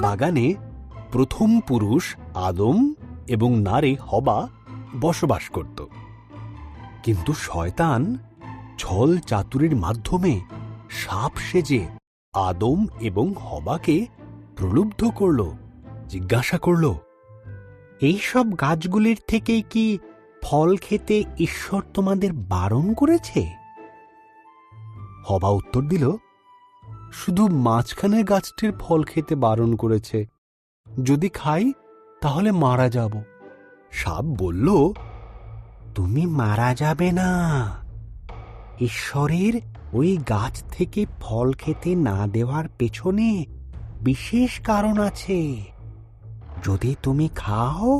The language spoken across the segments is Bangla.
বাগানে প্রথম পুরুষ আদম এবং নারী হবা বসবাস করত, কিন্তু শয়তান ছল চাতুরির মাধ্যমে সাপ সেজে আদম এবং হবাকে প্রলুব্ধ করল। জিজ্ঞাসা করল, এইসব গাছগুলির থেকেই কি ফল খেতে ঈশ্বর তোমাদের বারণ করেছে? হবা উত্তর দিল, শুধু মাঝখানের গাছটির ফল খেতে বারণ করেছে, যদি খাই তাহলে মারা যাব। সাপ বলল, তুমি মারা যাবে না। ঈশ্বরের ওই গাছ থেকে ফল খেতে না দেওয়ার পেছনে বিশেষ কারণ আছে। যদি তুমি খাও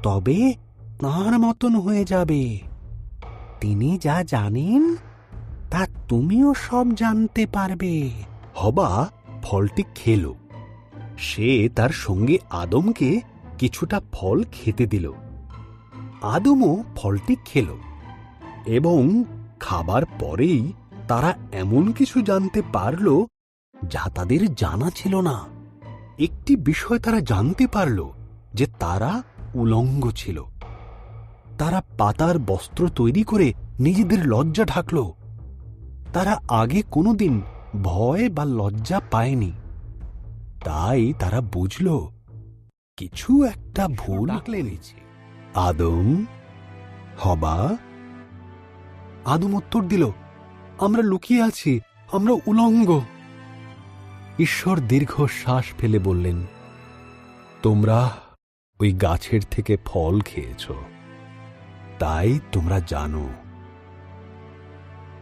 তবে তাঁর মতন হয়ে যাবে। তিনি যা জানেন তা তুমিও সব জানতে পারবে। হবা ফলটি খেল। সে তার সঙ্গে আদমকে কিছুটা ফল খেতে দিল। আদমও ফলটি খেল এবং খাবার পরেই তারা এমন কিছু জানতে পারল যা তাদের জানা ছিল না। একটি বিষয় তারা জানতে পারল যে তারা উলঙ্গ ছিল। তারা পাতার বস্ত্র তৈরি করে নিজেদের লজ্জা ঢাকল। তারা আগে কোনোদিন ভয় বা লজ্জা পায়নি। তাই তারা বুঝল কিছু একটা ভুল হয়েছে। আদম, হবা। আদম উত্তর দিল, আমরা লুকিয়ে আছি, আমরা উলঙ্গ। ঈশ্বর দীর্ঘশ্বাস ফেলে বললেন, তোমরা ওই গাছের থেকে ফল খেয়েছ, তাই তোমরা জানো।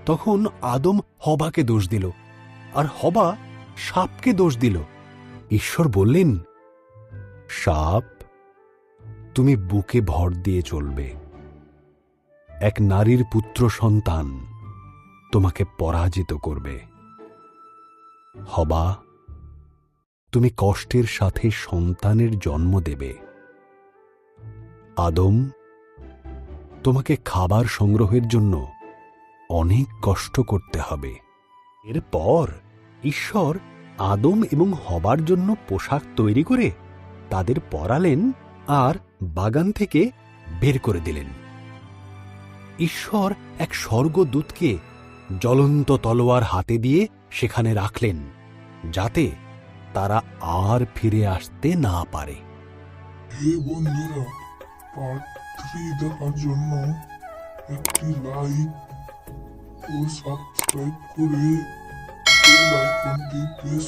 তখন আদম হবাকে দোষ দিল, আর হবা সাপকে দোষ দিল। ঈশ্বর বললেন, সাপ, তুমি বুকে ভর দিয়ে চলবে। এক নারীর পুত্র সন্তান তোমাকে পরাজিত করবে। হবা, তুমি কষ্টের সাথে সন্তানের জন্ম দেবে। আদম, তোমাকে খাবার সংগ্রহের জন্য অনেক কষ্ট করতে হবে। এরপর ঈশ্বর আদম এবং হবার জন্য পোশাক তৈরি করে তাদের পরালেন আর বাগান থেকে বের করে দিলেন। ঈশ্বর এক স্বর্গদূতকে জ্বলন্ত তলোয়ার হাতে দিয়ে সেখানে রাখলেন, যাতে তারা আর ফিরে আসতে না পারে। হে বন্ধুরা, পার্ট 3 দেখার জন্য একটি লাইক ও সাবস্ক্রাইব করে বেল আইকনটি প্রেস